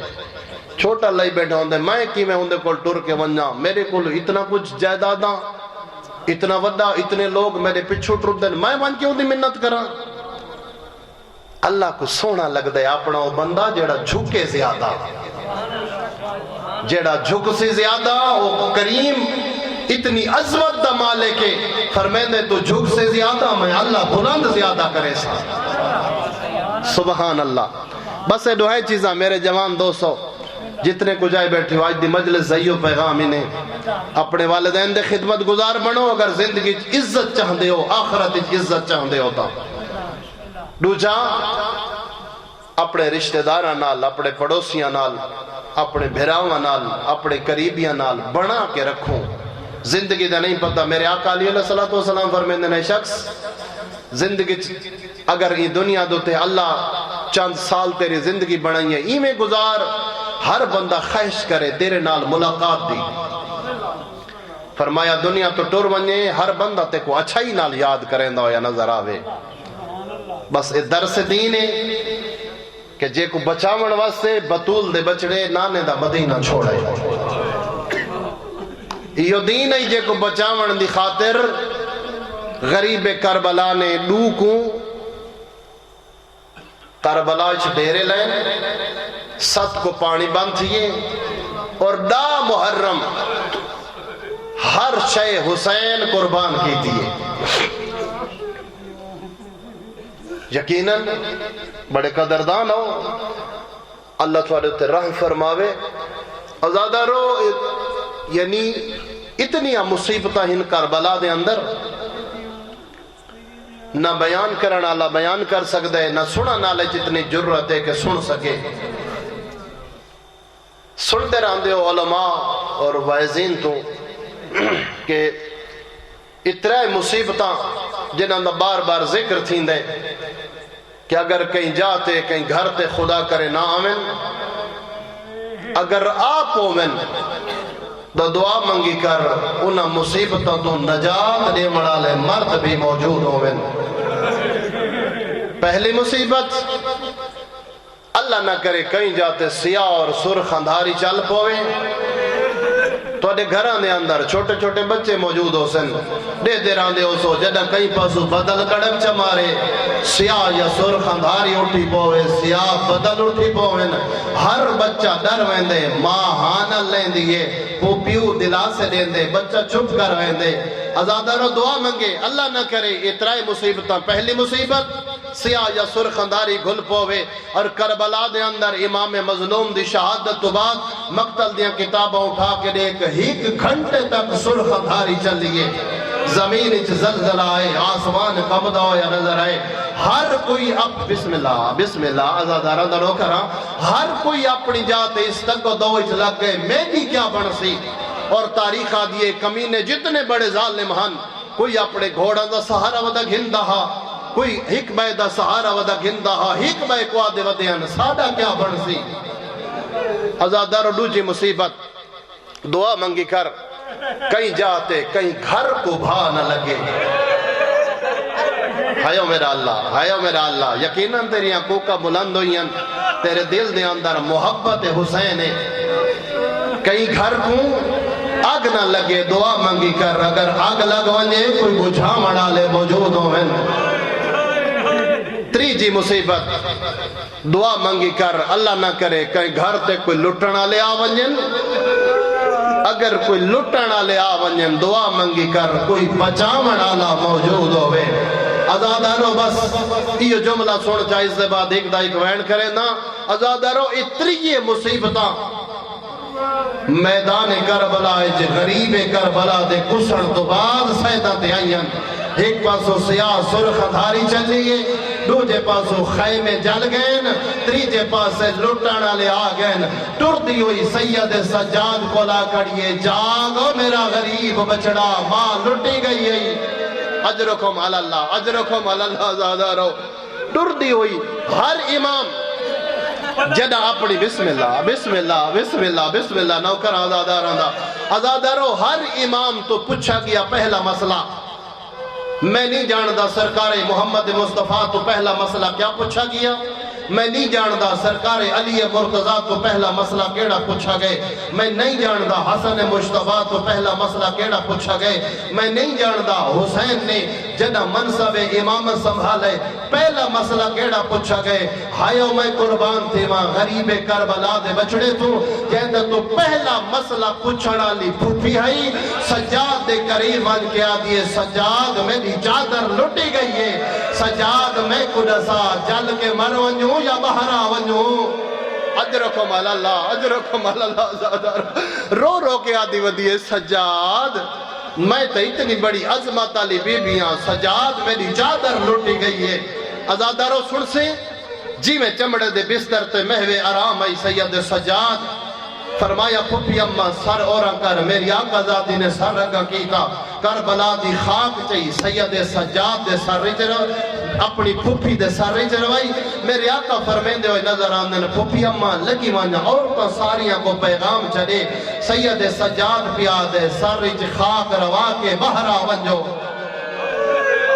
چھوٹا لئی بیٹھا ہوندے۔ میں کی میں ہوندے کول ٹور کے ونیا، میرے کولو اتنا کچھ جائیداداں، اتنا وڈا، اتنے لوگ میرے پچھو ٹر دیں، میں ون کے ہوندی منت کراں۔ اللہ کو سونا لگ دے اپنا وہ بندہ جیڑا جھکے زیادہ، جیڑا جھک سے زیادہ، وہ کریم اتنی عظمت دا مالک ہے، فرمیندے تو جھک سے زیادہ میں اللہ بلند زیادہ کرے سا۔ سبحان اللہ۔ بس یہ دو ہے چیزاں میرے جوان دوستو، جتنے کو جائے بیٹھی ہو، آج دی مجلس زیو پیغام انہیں اپنے والدین دے خدمت گزار بنو۔ اگر زندگی عزت چاہ دے ہو، آخرت عزت چاہ دے ہوتا، دوجا اپنے رشتہ داراں نال، اپنے پڑوسیاں نال، اپنے بھراواں نال، اپنے قریبیاں نال بنا کے رکھوں۔ زندگی دا نہیں پتہ، میرے آقا علیہ السلام فرمیندے نے شخص زندگی اگر یہ دنیا دوتے اللہ چند سال تیری زندگی بنائی ہے، ایمیں گزار ہر بندہ خواہش کرے تیرے نال ملاقات دی۔ فرمایا دنیا تو ٹور ونجے، ہر بندہ تے کو اچھائی نال یاد کریں دا یا نظر آوے۔ بس اے درس دین ہے کہ جے کو بچاون واسطے بطول دے بچڑے نانے دا مدینہ چھوڑے۔ یہ دین ہے جے کو بچاون دی خاطر غریب کربلا نے ڈوکوں کربلا اچھ ڈیرے لیں، 7 کو پانی بند تھیے اور دا محرم ہر شے حسین قربان کی دیئے۔ یقیناً بڑے قدردان ہو، اللہ تھوڑے تے رحم فرماوے۔ ازادہ رو یعنی اتنی مصیبتہ ہن کربلا دے اندر نہ بیان کرنا اللہ بیان کر سکتے، نہ سنا نالے جتنی جرت ہے کہ سن سکے۔ سنتے رہندے ہو علماء اور وائزین تو کہ اترائے مصیبتاں جنہاں دا بار بار ذکر تھیں دے کہ اگر کہیں جاتے کہیں گھر تے خدا کرے نہ آمن، اگر آپ ہومن تو دعا منگی کر انہاں مصیبتوں تو نجات دے مڑالے مرد بھی موجود ہومن۔ پہلی مصیبت اللہ نہ کرے کہیں جاتے سیاہ اور سرخ اندھاری چل پوے، تو اڈے گھران دے اندر چھوٹے چھوٹے بچے موجود ہو سن، دے دیران دے ہو سو جدہ کہیں پاسو بدل کڑک چمارے، سیاہ یا سرخ اندھاری اٹھی پوے، سیاہ بدل اٹھی پوین، ہر بچہ ڈر ویندے، ماں ہانا لین دیئے، پوپیو دلا سے دین دے، بچہ چھپ کر ویندے۔ ازادارو دعا منگے اللہ نہ کرے اترائی مصیبتاں۔ پہلی مصیبت سیاہ یا سرخ اندھاری گھل پوے، اور کربلا دے اندر امام مظلوم دی شہادت تو بعد مقتل دیاں کتابوں اٹھا کے دیکھ ایک گھنٹے تک سرخ اندھاری چل لیے، زمین اچ زلزلہ آئے، آسمان قبضہ ہویا نظر آئے، ہر کوئی اب بسم اللہ بسم اللہ ازادارہ دنو کراں، ہر کوئی اپنی جاتے اس تک کو دو اچ لگ گئے، میں بھی کیا بن سی۔ اور تاریخ آدھیے کمینے جتنے بڑے ظالم ہن، کوئی اپنے گھوڑا دا سہارا ودا گھندہ ہا، کوئی حکمہ دا سہارا ودا گھندہ ہا، حکمہ کو آدھے ودے ہن، ساڑھا کیا بن سی۔ ازادارو دوجی مصیبت دعا منگی کر کہیں جاتے کہیں گھر کو بھا نہ لگے۔ ہائیو میرا اللہ، ہائیو میرا اللہ، یقیناً تیری آنکھوں کا بلند ہوئیں، تیرے دل دے اندر محبت حسین ہے، کہیں گھر کو آگ نہ لگے۔ دعا منگی کر اگر آگ لگ ونجے کوئی بجھا مڑا لے موجود ہوئیں۔ تریجی مصیبت دعا منگی کر اللہ نہ کرے کہیں گھر تے کوئی لٹنا لے آونجن، اگر کوئی لٹنا لے آونجن دعا منگی کر کوئی بچا مڑالا موجود ہوئے۔ ازادارو بس یہ جملہ سن چاہیے اس کے بعد ایک دا ایک وین کرے نا ازادارو اتری مصیبتاں میدان کربلا غریب کربلا دے کسن تو بعد سیدہ تے آئین ایک پاسو سیاہ سرخ دھاری چلیے دوجے پاسو خیمے جل گئن تریجے پاسے لٹانا لے آگئن ٹردی ہوئی سید سجاد کو لا کڑیے جاگو میرا غریب بچڑا ماں لٹی گئی ہے اجرکم اللہ اجرکم اللہ زادارو ٹردی ہوئی ہر امام جدہ اپنی بسم اللہ بسم اللہ بسم اللہ بسم اللہ نوکر آزادارو ہر امام تو پوچھا گیا پہلا مسئلہ میں نہیں جاندہ سرکار محمد مصطفیٰ تو پہلا مسئلہ کیا پوچھا گیا میں نہیں جاندہ سرکار علی مرتضیٰ تو پہلا مسئلہ کیڑا پوچھا گئے میں نہیں جاندہ حسن مجتبیٰ تو پہلا مسئلہ کیڑا پوچھا گئے میں نہیں جاندہ حسین نے جدہ منصب امامت سنبھالے پہلا مسئلہ کیڑا پوچھا گئے ہائیو میں قربان تھی ماں غریب کربلا دے بچڑے تو جہندہ تو پہلا مسئلہ پوچھنا لی پھوپی ہائی سجاد دے قریب ان کے آدھیے سجاد میری چادر لٹی گئی ہے سجاد میں کدسا جل کے مر ونجوں یا بہرا ونجوں اجرکم اللہ زادار رو رو کے آدھی ودیے سجاد میں تو اتنی بڑی عظمت علی بی بیاں سجاد میری چادر لٹی گئی ہے ازادارو سن سے جی میں چمڑے دے بستر تے مہوے آرام آئی سید سجاد فرمایا پھپی اممہ سر اورا کر میری آقا ذاتی نے سر رگا کیتا کربلا دی خاک چاہی سید سجاد دے سر رجر اپنی پھپی دے سر رجروائی میرے آقا فرمیندے ہوئے نظر آمدن پھپی اممہ لگی مانجا عورتوں ساریاں کو پیغام چلے سید سجاد پیا دے سر رج خاک روا کے بہرا ونجو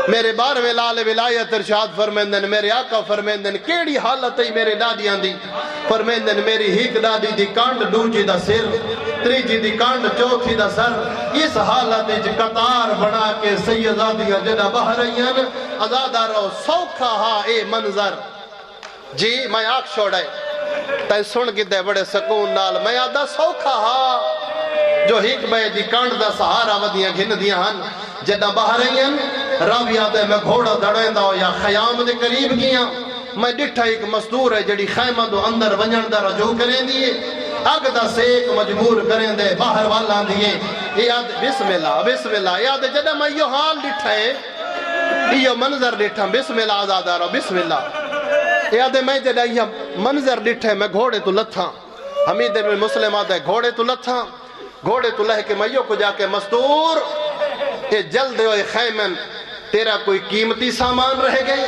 میرے بارویں لال ولایت ارشاد فرمیندن میرے آقا فرمیندن کیڑی حالت ہے میرے ڈاڈیاں دی فرمیندن میری ہیک ڈاڈی دی کانڈ دوجی دا سر تریجی دی کانڈ چوتھی دا سر اس حالت جو قطار بنا کے سیدادیاں جنہ بہرین ازادارو سوکھا ہا اے منظر جی میں آنکھ چھوڑے تے سن کی دے بڑے سکون نال میں آدھا سوکھا ہا جو ہیک بے دی کانڈ دا سہارا ودیاں گھن دیاں ہن جنہ بہرین راویات میں گھوڑا دڑیں دا یا خیام دے قریب گیاں میں ڈٹھا ایک مزدور ہے جڑی خیمہ دو اندر ونجن دا رجوع کریں دیئے اگ دا سیک مجبور کریں دے باہر والا دیئے یاد بسم اللہ یاد جدہ میں یہ حال ڈٹھا ہے یہ منظر ڈٹھا بسم اللہ آزادارو بسم اللہ یاد میں جدہ یہ منظر ڈٹھا ہے میں گھوڑے تو لتھا حمید بن مسلم آتا ہے گھوڑے تو لتھا گھوڑے تو لہ کے میوں کو جا کے مزدور اے جلد ہوئے خیمن تیرا کوئی قیمتی سامان رہ گئے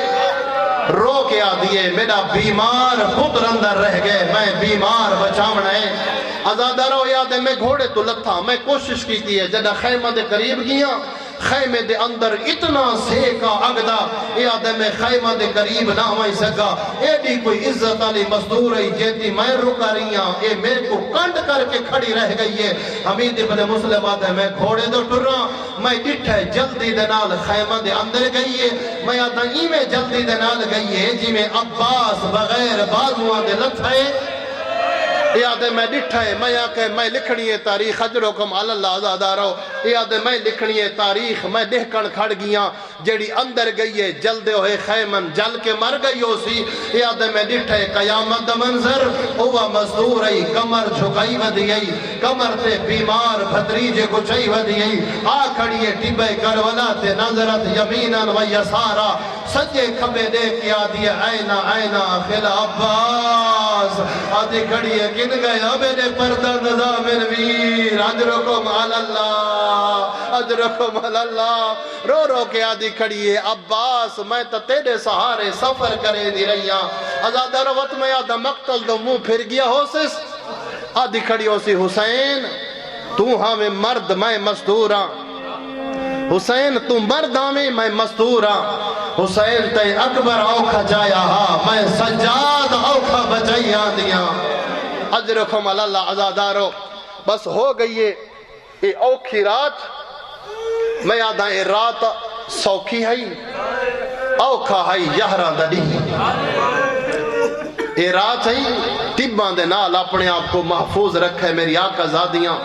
رو کے آدھیے میرا بیمار پتر اندر رہ گئے میں بیمار بچامنا ہے ازادارو یاد ہے میں گھوڑے تو لتھا میں کوشش کی تھی ہے جدہ خیمہ دے قریب گیا خیمے دے اندر اتنا سیکا اگدا یاد ہے میں خیمہ دے قریب نہ ہوئی سکا اے دی کوئی عزت علی مزدور ہے جیتی میں رکا رہیاں اے میرے کو کنڈ کر کے کھڑی رہ گئی ہے حمید ابن مسلم آتا ہے میں گھوڑے دو ٹرا میں ڈٹھے جلدی دے نال خیمہ دے اندر گئی ہے میں آتا ہی میں جلدی دے نال گئی ہے جی میں عباس بغیر بازوان دے لتھے یاد ہے میں ڈٹھا ہے میں آکے میں لکھنی ہے تاریخ اجرکم اللہ آزادارو یاد ہے میں لکھنی ہے تاریخ میں دہکن کھڑ گیا جیڑی اندر گئی ہے جلدے ہوئے خیمن جل کے مر گئی ہو سی یاد ہے میں ڈٹھا ہے قیامت منظر ہوا مزدور ہے کمر جھکائی ودی ہے کمر تے بیمار بھدریجے کچھائی ودی ہے آ کھڑی ہے ٹبے کرولا تے نظرت یمیناً و یسارا سجے کھبے دیکھ کے آدھی اینا اینا خل عباس آدھی کھڑی ہے کن گیا میرے پردر نظامن ویر اجرکم اللہ رو رو کے آدھی کھڑی ہے عباس میں تا تیرے سہارے سفر کرے دی رہیاں ازادہ وقت میں آدھا مقتل دو منہ پھر گیا ہو سس آدھی کھڑی ہو سی حسین تو ہاں میں مرد میں مزدوراں حسین تو مرد ہمیں میں مزدوراں حسین تے اکبر اوکھا جایا ہاں میں سجاد اوکھا بچائیاں دیاں اجرکم اللہ عزادارو بس ہو گئی ہے یہ اوکھی رات میں آدھا یہ رات سوکھی ہے اوکھا ہے یہران دڑی یہ رات ہے طبان دے نال اپنے آپ کو محفوظ رکھے میری آقا زادیاں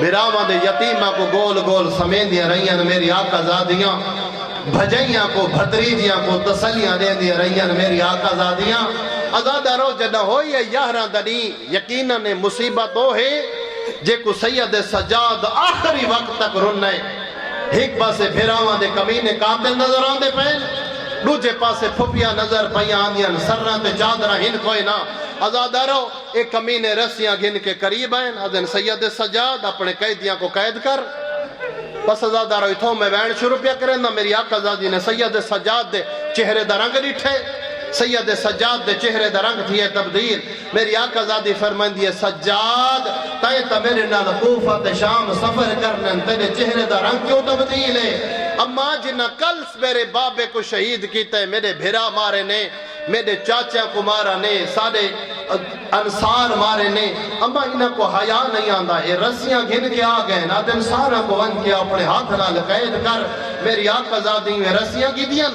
برامان دے یتیمہ کو گول گول سمین دیا رہی ہیں میری آقا زادیاں بھجائیاں کو بھتریجیاں کو تسلیاں دے دیا رہیاں میری آقا زادیاں ازادہ رو جدہ ہوئی ہے یہرہ دنی یقیناً مصیبت ہو ہے جے کو سید سجاد آخری وقت تک رننے ایک پاسے بھیراواں دے کمینے قاتل نظر آن دے پہن دوجے پاسے پھپیاں نظر پیاں آندیاں سرہ تے چادرہ ہن کوئی نہ آزادہ رو ایک کمینے رسیاں گھن کے قریب ہیں حضرت سید سجاد اپنے قیدیاں کو قید کر بس آزادہ رو اتھوں میں وین شروع پیا کریں نا میری آقا زادی نے سید سجاد دے چہرے دا رنگ ڈٹھے سید سجاد دے چہرے دا رنگ تھی تبدیل میری آقا زادی فرمائن دیئے سجاد تائیں تا میرے نال کوفہ تے شام سفر کرنے تیرے چہرے دا رنگ کیوں تبدیل ہے اما جنہ کل میرے بابے کو شہید کیتا ہے میرے بھیرا مارے نے میرے چاچا کو مارا نے سارے انصار مارے نے اما انہاں کو حیا نہیں آندہ اے رسیاں گھن کے آگئے نا دن سارا کو ان کے اپنے ہاتھ نال قید کر میری آقا زادی میں رسیاں کی دیا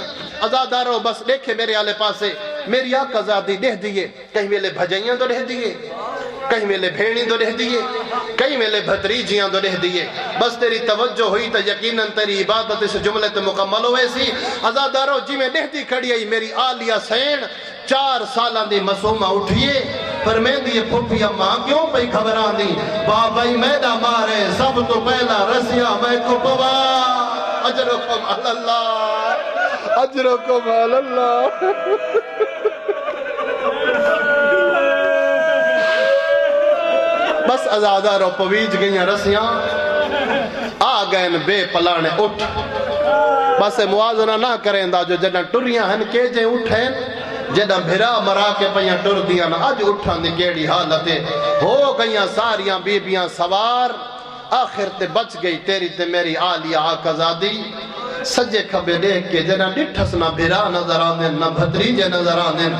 آزادہ رو بس دیکھے میرے آلے پاسے میری آقا زادی دہ دیئے کہیں میلے بھجائیاں تو رہ دیئے کہیں میلے بھیڑی تو رہ دیئے کہیں میلے بھتریجیاں تو رہ دیئے بس تیری توجہ ہوئی تا یقیناً تیری عبادت اس جملے تے مکمل ہوئے سی آزادہ رو جی میں دہ دی کھڑی آئی میری آلیہ سین 4 سالان دی مسومہ اٹھئے پر میں دیئے پھوپی اماں کیوں پہ گھبران دی بابائی میدہ مارے سب تو پہلا رسیاں میں کو پوا اجرکم اللہ اجرکم اللہ بس ازادہ رو پویج گئیاں رسیاں آگئن بے پلانے اٹھ بس موازنہ نہ کریں دا جو جنہ ٹریاں ہن کے جیں اٹھیں جنہ بھرا مرا کے پہیاں ٹر دیاں آج اٹھان دی کیڑی حالتیں ہو گئیاں ساریاں بیبیاں سوار آخر تے بچ گئی تیری تے میری آلیہ آقا زادی سجے کھبے دیکھ کے جنہ ڈٹھس نہ بھرا نظر آندن نہ بھتریجے نظر آندن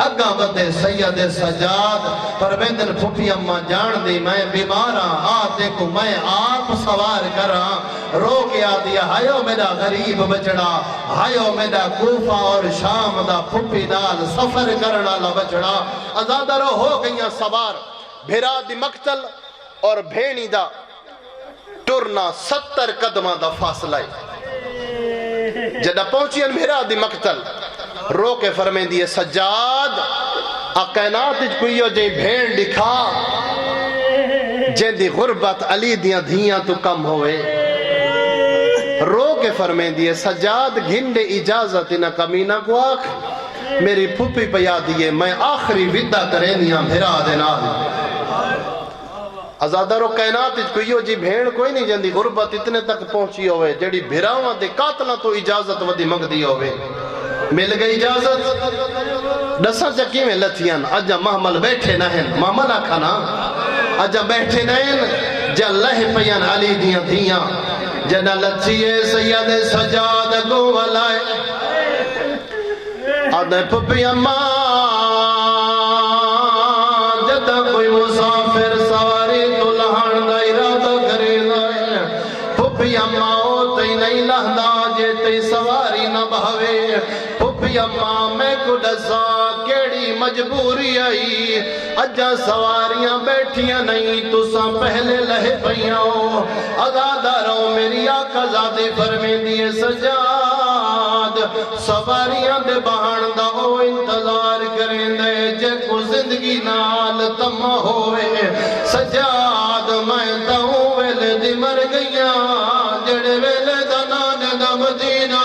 اگاں بدے سید سجاد پر بیندن پھوپی اماں جان دی میں بیماراں آتے کو میں آپ سوار کراں رو کے آ دیا ہائیو میرا غریب بچڑا ہائیو میرا کوفہ اور شام دا پھوپی نال سفر کرنا لا بچڑا آزادہ رو ہو گئیاں سوار بھرا دی مقتل اور بھینی دا ٹرنا 70 قدمہ دا فاصلہ جدہ پہنچی انبھیرا دی مقتل رو کے فرمین دیئے سجاد اقینات کوئیو جے بھین دکھا جن دی غربت علی دیاں دھیاں تو کم ہوئے رو کے فرمین دیئے سجاد گھنڈے اجازت نہ کمینہ کو آکھ میری پھوپی پیا دیئے میں آخری ودہ کریں دیاں بھیرا دینا آزادہ رو کائنات کوئیو جی بھیڑ کوئی نہیں جندی غربت اتنے تک پہنچی ہوئے جڑی بھیراواں دے قاتلاں تو اجازت ودی منگ دی ہوئے مل گئی اجازت دسا چکی میں لتھیاں اجا محمل بیٹھے نہ ہیں محمل آکھا نا اجا بیٹھے نہ ہیں جا لہ پیان علی دیاں دھیاں جنا لچھیے سید سجاد کو والائے آدھے پپی اماں جدہ کوئی مسافر سواری تو لہن دا ارادہ کرے دائے پپی اماں تی نہیں لہدا جے تی سواری نہ بہوے پپی اماں میں کو ڈسا کیڑی مجبوری آئی اجا سواریاں بیٹھیاں نہیں تو سا پہلے لہ پیاں آزادہ رو میری آقا ذاتی فرمین دیئے سجاد سواریاں دے بہن دا ہو انتظار کریں دے جے کو زندگی نال تمہ ہوئے سجاد میں تاہوں ویلے دی مر گئیاں جڑے ویلے دا نان دا مدینہ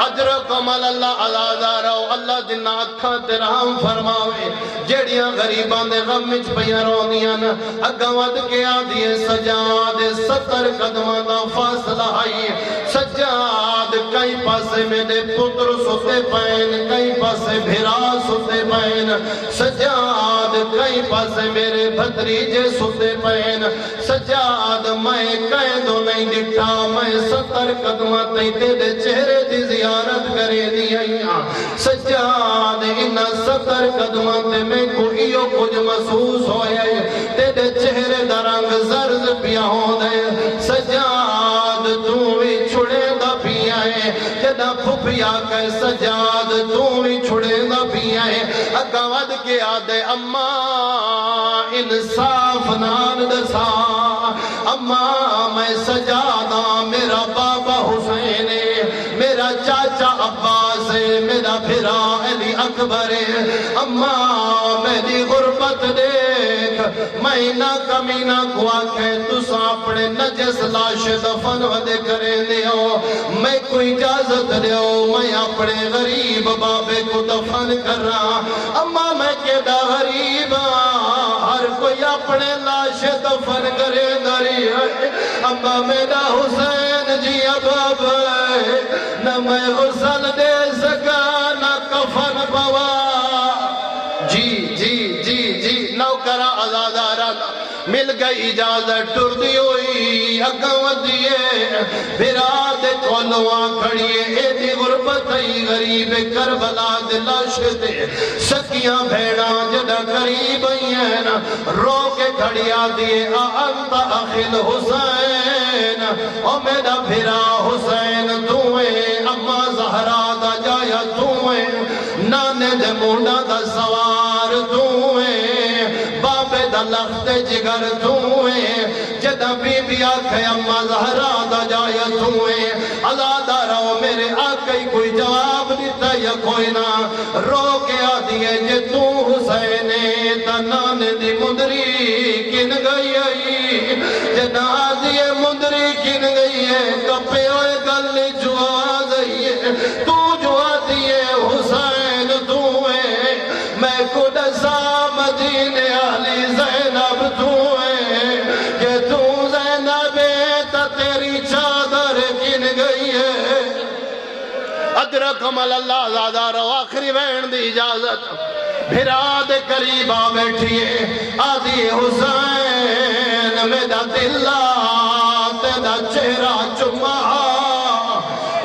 اجرکم اللہ آزادہ رو اللہ جنہ اکھاں تے رحم فرماوے جڑیاں غریبان دے غم وچ پیاں روندیاں اگاں ود کے آدھیے سجاد 70 قدماں دا فاصلہ آئی سجاد کئی پاسے میرے پتر ستے پین کئی پاسے بھیرا ستے پین سجاد کئی پاسے میرے بھتریجے ستے پین سجاد میں قیدو نہیں ڈٹھا میں 70 قدماں تیرے چہرے دی زیارت کرے دیا سجاد انہا 70 قدماں تے میں کوئی کچھ محسوس ہوئے تیرے چہرے دا رنگ زرز پیا ہو دے سجاد تو بھی چھڑے دا پیا ہے جدہ پھپیا کہ سجاد تو بھی چھڑے دا پیا ہے اگا ود کے آدھے اماں انصاف نان دسا اماں میں سجادہ میرا بابا حسین عباس میرا پھرا علی اکبر اماں میری غربت دیکھ میں نہ کمی نہ گوا کہ تسا اپنے نجس لاش دفن ودے کریں دیو میں کوئی اجازت دیو میں اپنے غریب بابے کو دفن کر رہا اماں میں کیڑا غریب ہر کوئی اپنے لاش دفن کرے دری اماں میرا حسین جی اب نہ میں غسل دے سکا نہ کفن پوا جی نوکرہ آزادارہ مل گئی اجازت ٹر دی ہوئی اگاں دیئے براد کولواں کھڑیے اے دی غربت ای غریب کربلا دلاش دے سکیاں بھیڑا جدہ قریب این رو کے کھڑیا دیئے انت اخل حسین او میرا بھرا حسین تویں اما زہرا دا جایا تویں نانے دے مونڈا دا سوار تویں بابے دا لخت جگر تویں جدہ بی بی آکھے اما زہرا دا جایا تویں عزادہ رو میرے آکھے کوئی جواب دیتا یا کوئی نہ رو کے آدھیے جے تو حسینے تا نانے دی مندری کن گئی آئی جدہ آدھیے مندری کن گئی ہے کپے ہوئے گل جو آگئی ہے تو جو آدھیے حسین تویں میں کو ڈسا مدینے علی زینب تویں کہ تو زینب تا تیری چادر کن گئی ہے ادرکم اللہ زادہ رو آخری بین دی اجازت بھراد قریبا بیٹھئے آدھی حسین میرا دلہ تیرا چہرہ چمہ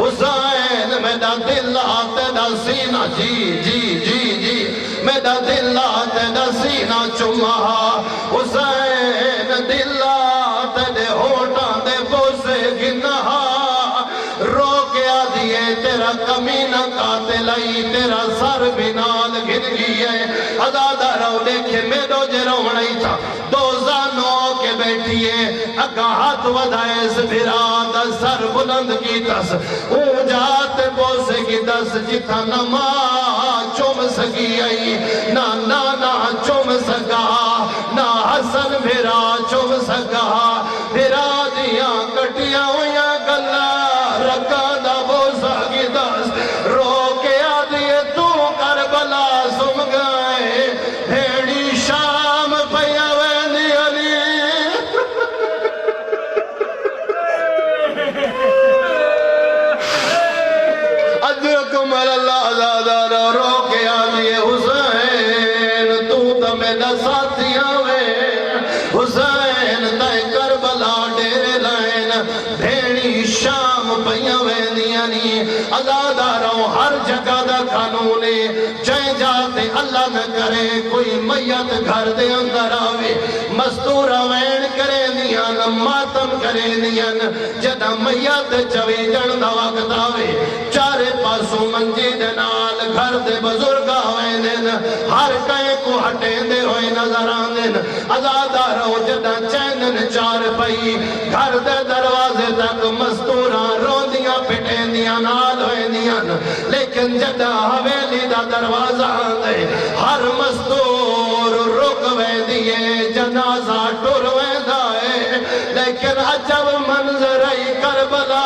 حسین میرا دلہ تیرا سینہ جی میرا دلہ تیرا سینہ چمہ حسین دلہ تیرے ہوٹاں دے بوسے گنہا رو کے آدھیے تیرا کمینہ قاتل آئی تیرا سر بنال گھن گئی ہے عزادہ رو دیکھے میرو جے روڑائی تھا دو زانوں کے بیٹھئے اگا ہاتھ ودھائے اس بھراد سر بلند کی تس اونجات بوسے کی تس جتا نما چوم سکی آئی نا چوم سکا نا حسن بھرا چوم سکا بھرا دیاں کٹیاں ہویاں گلہ رکا دا بوسا کی دس رو کے آدھیے تو کربلا سم گئے بھیڑی شام پیا وینی علی ادرکم اللہ زادہ رو کے آدھیے حسین تو تا میرا ساتھیاں وے حسین دائے کربلا ڈیرے لائن بھیڑی شام پیا وینی آزادہ رو ہر جگہ دا قانونے جائیں جاتے اللہ نہ کرے کوئی میت گھر دے اندر آوے مستورہ وین کرے دیان ماتم کرے دیان جدہ میت چوی جن دا وقت آوے چارے پاسوں منجی دے نال گھر دے بزرگ آوے دین ہر کئے کو ہٹے دے ہوئے نظر آندین آزادہ رو جدہ چینن چار پئی گھر دے دروازے تک مستورہ روندیاں پٹیندیاں نال ہوئے دیان لیکن جدہ حویلی دا دروازہ آندے ہر مستور رک وے دیئے جنازہ ٹر وے دائے لیکن عجب منظر ای کربلا